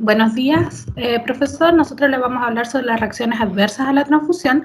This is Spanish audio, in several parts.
Buenos días, profesor. Nosotros le vamos a hablar sobre las reacciones adversas a la transfusión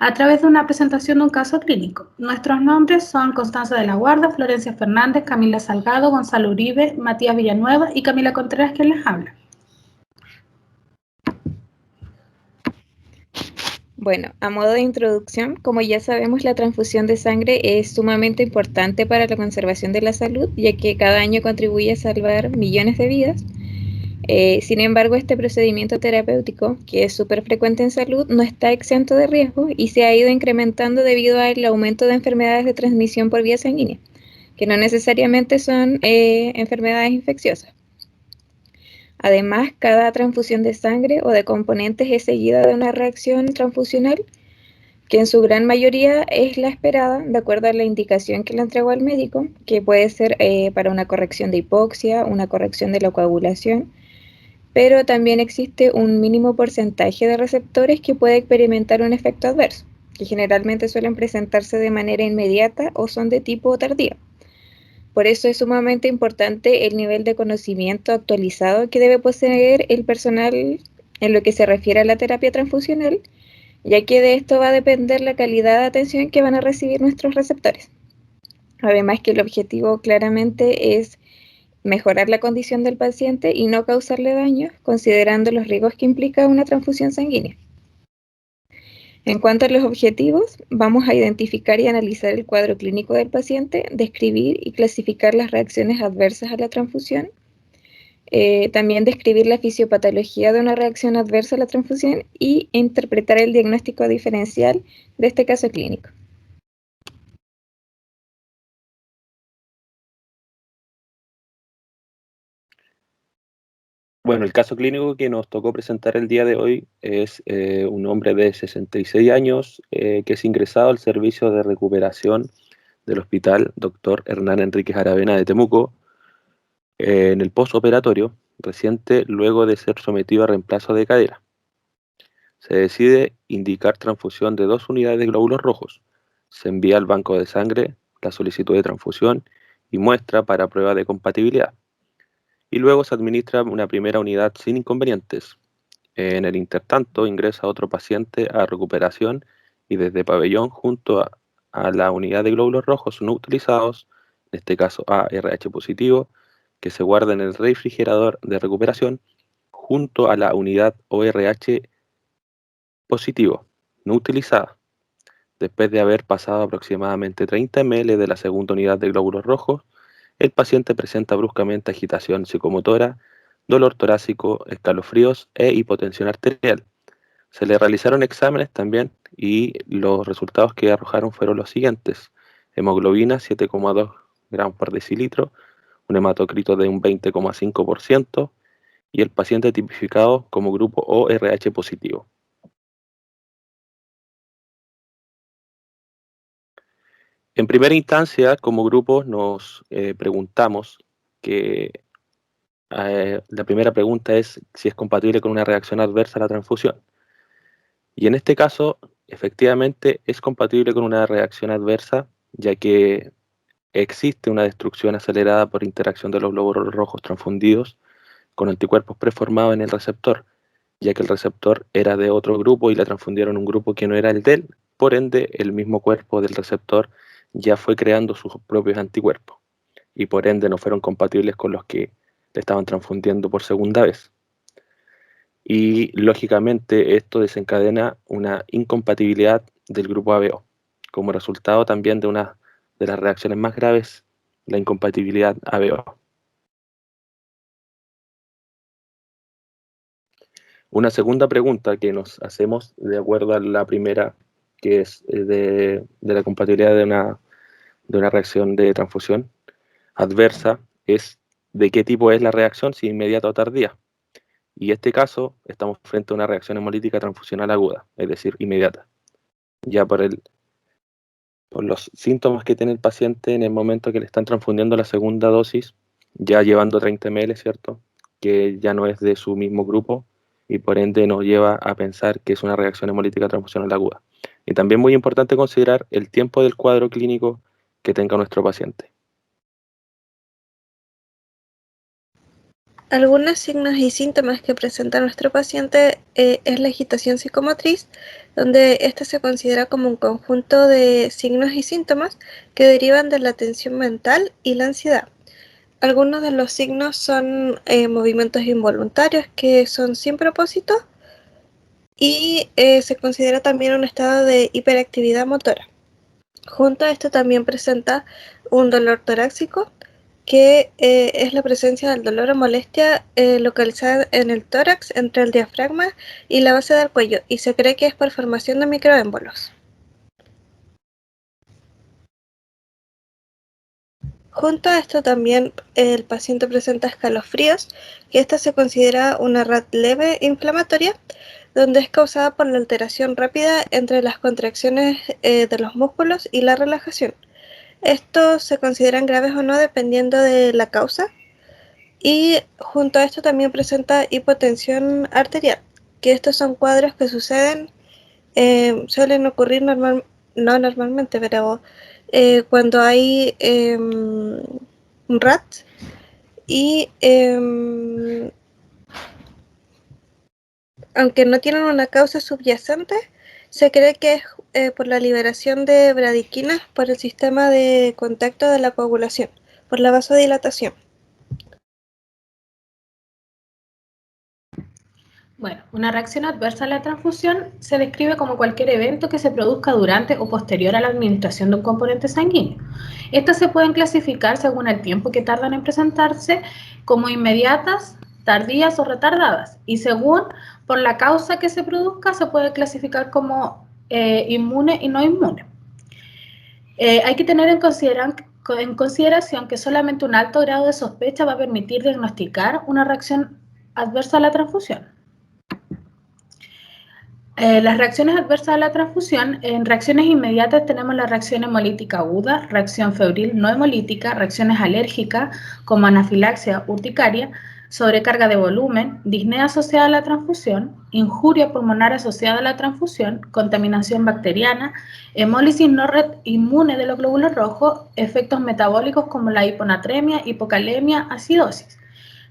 a través de una presentación de un caso clínico. Nuestros nombres son Constanza de la Guarda, Florencia Fernández, Camila Salgado, Gonzalo Uribe, Matías Villanueva y Camila Contreras, quien les habla. Bueno, a modo de introducción, como ya sabemos, la transfusión de sangre es sumamente importante para la conservación de la salud, ya que cada año contribuye a salvar millones de vidas. Sin embargo, este procedimiento terapéutico, que es súper frecuente en salud, no está exento de riesgo y se ha ido incrementando debido al aumento de enfermedades de transmisión por vía sanguínea, que no necesariamente son enfermedades infecciosas. Además, cada transfusión de sangre o de componentes es seguida de una reacción transfusional, que en su gran mayoría es la esperada, de acuerdo a la indicación que le entregó al médico, que puede ser para una corrección de hipoxia, una corrección de la coagulación, pero también existe un mínimo porcentaje de receptores que puede experimentar un efecto adverso, que generalmente suelen presentarse de manera inmediata o son de tipo tardío. Por eso es sumamente importante el nivel de conocimiento actualizado que debe poseer el personal en lo que se refiere a la terapia transfusional, ya que de esto va a depender la calidad de atención que van a recibir nuestros receptores. Además que el objetivo claramente es mejorar la condición del paciente y no causarle daño, considerando los riesgos que implica una transfusión sanguínea. En cuanto a los objetivos, vamos a identificar y analizar el cuadro clínico del paciente, describir y clasificar las reacciones adversas a la transfusión, también describir la fisiopatología de una reacción adversa a la transfusión y interpretar el diagnóstico diferencial de este caso clínico. Bueno, el caso clínico que nos tocó presentar el día de hoy es un hombre de 66 años que es ingresado al servicio de recuperación del hospital Dr. Hernán Enríquez Aravena de Temuco en el postoperatorio reciente luego de ser sometido a reemplazo de cadera. Se decide indicar transfusión de 2 unidades de glóbulos rojos. Se envía al banco de sangre la solicitud de transfusión y muestra para prueba de compatibilidad. Y luego se administra una primera unidad sin inconvenientes. En el intertanto ingresa otro paciente a recuperación y desde pabellón junto a la unidad de glóbulos rojos no utilizados, en este caso ARH positivo, que se guarda en el refrigerador de recuperación junto a la unidad ORH positivo, no utilizada. Después de haber pasado aproximadamente 30 ml de la segunda unidad de glóbulos rojos, el paciente presenta bruscamente agitación psicomotora, dolor torácico, escalofríos e hipotensión arterial. Se le realizaron exámenes también y los resultados que arrojaron fueron los siguientes: hemoglobina 7,2 gramos por decilitro, un hematocrito de un 20,5% y el paciente tipificado como grupo ORH positivo. En primera instancia, como grupo, nos preguntamos que la primera pregunta es si es compatible con una reacción adversa a la transfusión. Y en este caso, efectivamente, es compatible con una reacción adversa, ya que existe una destrucción acelerada por interacción de los glóbulos rojos transfundidos con anticuerpos preformados en el receptor, ya que el receptor era de otro grupo y le transfundieron un grupo que no era el de él, por ende, el mismo cuerpo del receptor ya fue creando sus propios anticuerpos, y por ende no fueron compatibles con los que le estaban transfundiendo por segunda vez. Y lógicamente esto desencadena una incompatibilidad del grupo ABO, como resultado también de una de las reacciones más graves, la incompatibilidad ABO. Una segunda pregunta que nos hacemos, de acuerdo a la primera, que es de la compatibilidad de una reacción de transfusión adversa, es de qué tipo es la reacción, si inmediata o tardía. Y en este caso, estamos frente a una reacción hemolítica transfusional aguda, es decir, inmediata. Ya por los síntomas que tiene el paciente en el momento que le están transfundiendo la segunda dosis, ya llevando 30 ml, ¿cierto? Que ya no es de su mismo grupo y por ende nos lleva a pensar que es una reacción hemolítica transfusional aguda. Y también muy importante considerar el tiempo del cuadro clínico que tenga nuestro paciente. Algunos signos y síntomas que presenta nuestro paciente es la agitación psicomotriz, donde esta se considera como un conjunto de signos y síntomas que derivan de la tensión mental y la ansiedad. Algunos de los signos son movimientos involuntarios que son sin propósito y se considera también un estado de hiperactividad motora. Junto a esto también presenta un dolor torácico, que es la presencia del dolor o molestia localizada en el tórax entre el diafragma y la base del cuello, y se cree que es por formación de microémbolos. Junto a esto también el paciente presenta escalofríos, que esta se considera una RAT leve inflamatoria, donde es causada por la alteración rápida entre las contracciones de los músculos y la relajación. Estos se consideran graves o no dependiendo de la causa. Y junto a esto también presenta hipotensión arterial, que estos son cuadros que suceden, suelen ocurrir no normalmente, pero cuando hay un RAT y aunque no tienen una causa subyacente, se cree que es por la liberación de bradiquinas por el sistema de contacto de la coagulación, por la vasodilatación. Bueno, una reacción adversa a la transfusión se describe como cualquier evento que se produzca durante o posterior a la administración de un componente sanguíneo. Estas se pueden clasificar según el tiempo que tardan en presentarse como inmediatas, tardías o retardadas, y según por la causa que se produzca se puede clasificar como inmune y no inmune. Hay que tener en consideración que solamente un alto grado de sospecha va a permitir diagnosticar una reacción adversa a la transfusión. Las reacciones adversas a la transfusión, en reacciones inmediatas tenemos la reacción hemolítica aguda, reacción febril no hemolítica, reacciones alérgicas como anafilaxia urticaria, sobrecarga de volumen, disnea asociada a la transfusión, injuria pulmonar asociada a la transfusión, contaminación bacteriana, hemólisis no inmune de los glóbulos rojos, efectos metabólicos como la hiponatremia, hipocalemia, acidosis.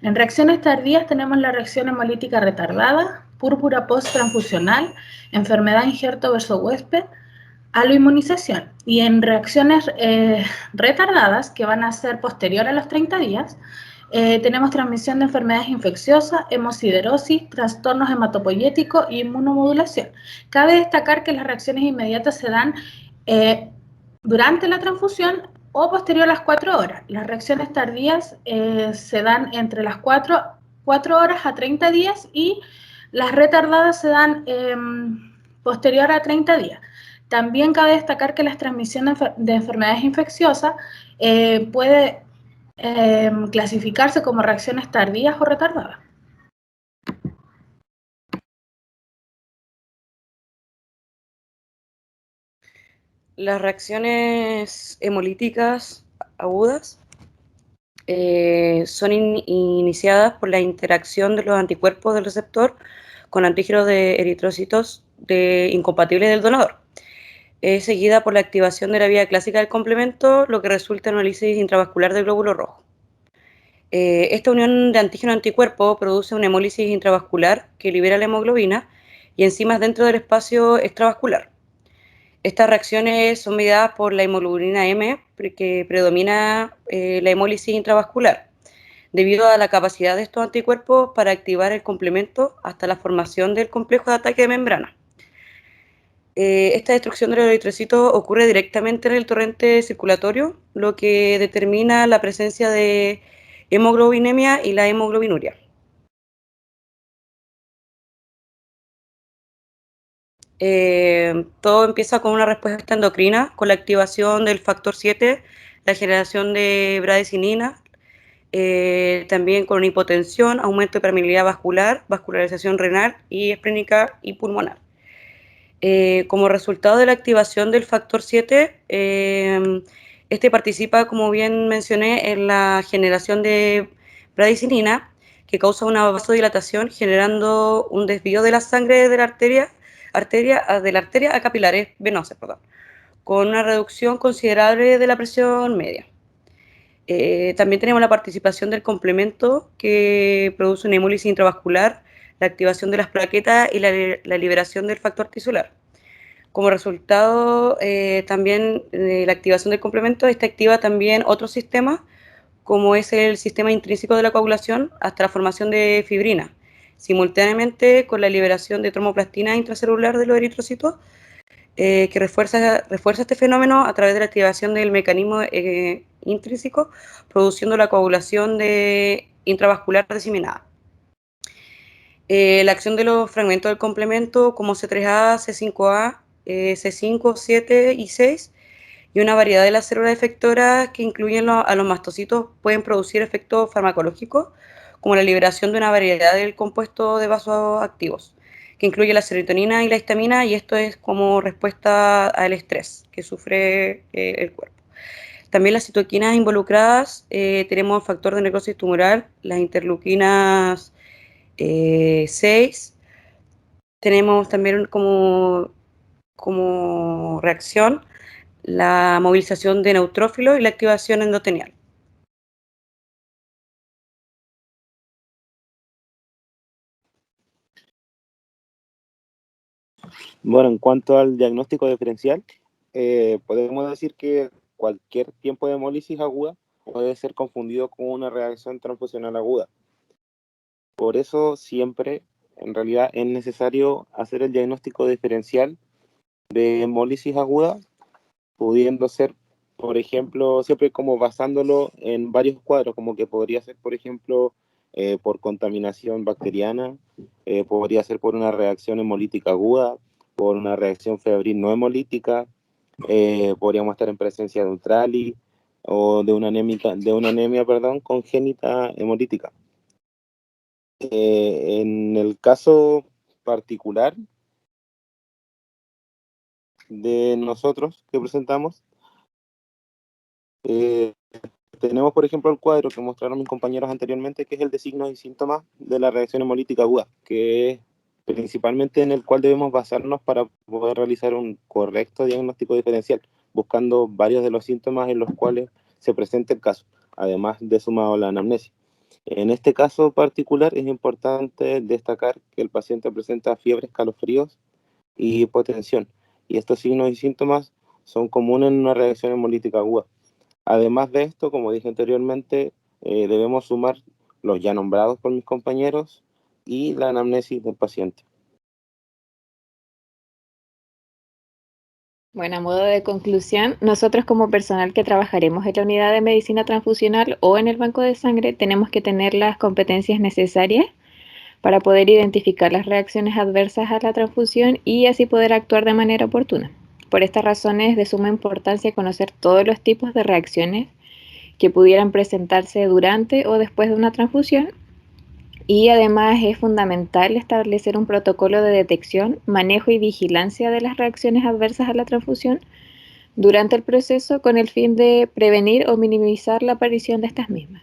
En reacciones tardías tenemos la reacción hemolítica retardada, púrpura post-transfusional, enfermedad injerto verso huésped, aloinmunización. Y en reacciones retardadas, que van a ser posterior a los 30 días, tenemos transmisión de enfermedades infecciosas, hemosiderosis, trastornos hematopoyéticos y inmunomodulación. Cabe destacar que las reacciones inmediatas se dan durante la transfusión o posterior a las 4 horas. Las reacciones tardías se dan entre las 4 horas a 30 días y las retardadas se dan posterior a 30 días. También cabe destacar que la transmisión de enfermedades infecciosas puede clasificarse como reacciones tardías o retardadas. Las reacciones hemolíticas agudas son iniciadas por la interacción de los anticuerpos del receptor con antígenos de eritrocitos incompatibles del donador. Es seguida por la activación de la vía clásica del complemento, lo que resulta en una lisis intravascular del glóbulo rojo. Esta unión de antígeno-anticuerpo produce una hemólisis intravascular que libera la hemoglobina y enzimas dentro del espacio extravascular. Estas reacciones son mediadas por la hemoglobina M, que predomina la hemólisis intravascular, debido a la capacidad de estos anticuerpos para activar el complemento hasta la formación del complejo de ataque de membrana. Esta destrucción de los eritrocitos ocurre directamente en el torrente circulatorio, lo que determina la presencia de hemoglobinemia y la hemoglobinuria. Todo empieza con una respuesta endocrina, con la activación del factor 7, la generación de bradesínina, también con hipotensión, aumento de permeabilidad vascular, vascularización renal y esplénica y pulmonar. Como resultado de la activación del factor 7, este participa, como bien mencioné, en la generación de bradicinina, que causa una vasodilatación, generando un desvío de la sangre de la arteria a capilares venosas, con una reducción considerable de la presión media. También tenemos la participación del complemento que produce una hemólisis intravascular, la activación de las plaquetas y la liberación del factor tisular. Como resultado también de la activación del complemento, está activa también otros sistemas, como es el sistema intrínseco de la coagulación, hasta la formación de fibrina, simultáneamente con la liberación de tromoplastina intracelular de los eritrocitos, que refuerza este fenómeno a través de la activación del mecanismo intrínseco, produciendo la coagulación intravascular diseminada. La acción de los fragmentos del complemento como C3A, C5A, C5, 7 y 6, y una variedad de las células efectoras que incluyen a los mastocitos pueden producir efectos farmacológicos, como la liberación de una variedad del compuesto de vasoactivos, que incluye la serotonina y la histamina, y esto es como respuesta al estrés que sufre el cuerpo. También las citoquinas involucradas, tenemos el factor de necrosis tumoral, las interleuquinas 6, tenemos también como reacción la movilización de neutrófilos y la activación endotelial. Bueno, en cuanto al diagnóstico diferencial, podemos decir que cualquier tiempo de hemólisis aguda puede ser confundido con una reacción transfusional aguda. Por eso siempre, en realidad, es necesario hacer el diagnóstico diferencial de hemólisis aguda, pudiendo ser, por ejemplo, siempre como basándolo en varios cuadros, como que podría ser, por ejemplo, por contaminación bacteriana, podría ser por una reacción hemolítica aguda, por una reacción febril no hemolítica, podríamos estar en presencia de un TRALI o de una anemia, congénita hemolítica. En el caso particular de nosotros que presentamos, tenemos, por ejemplo, el cuadro que mostraron mis compañeros anteriormente, que es el de signos y síntomas de la reacción hemolítica aguda, que es principalmente en el cual debemos basarnos para poder realizar un correcto diagnóstico diferencial, buscando varios de los síntomas en los cuales se presenta el caso, además de sumado la anamnesis. En este caso particular es importante destacar que el paciente presenta fiebre, escalofríos y hipotensión, y estos signos y síntomas son comunes en una reacción hemolítica aguda. Además de esto, como dije anteriormente, debemos sumar los ya nombrados por mis compañeros y la anamnesis del paciente. Bueno, a modo de conclusión, nosotros como personal que trabajaremos en la unidad de medicina transfusional o en el banco de sangre tenemos que tener las competencias necesarias para poder identificar las reacciones adversas a la transfusión y así poder actuar de manera oportuna. Por esta razón es de suma importancia conocer todos los tipos de reacciones que pudieran presentarse durante o después de una transfusión, y además es fundamental establecer un protocolo de detección, manejo y vigilancia de las reacciones adversas a la transfusión durante el proceso con el fin de prevenir o minimizar la aparición de estas mismas.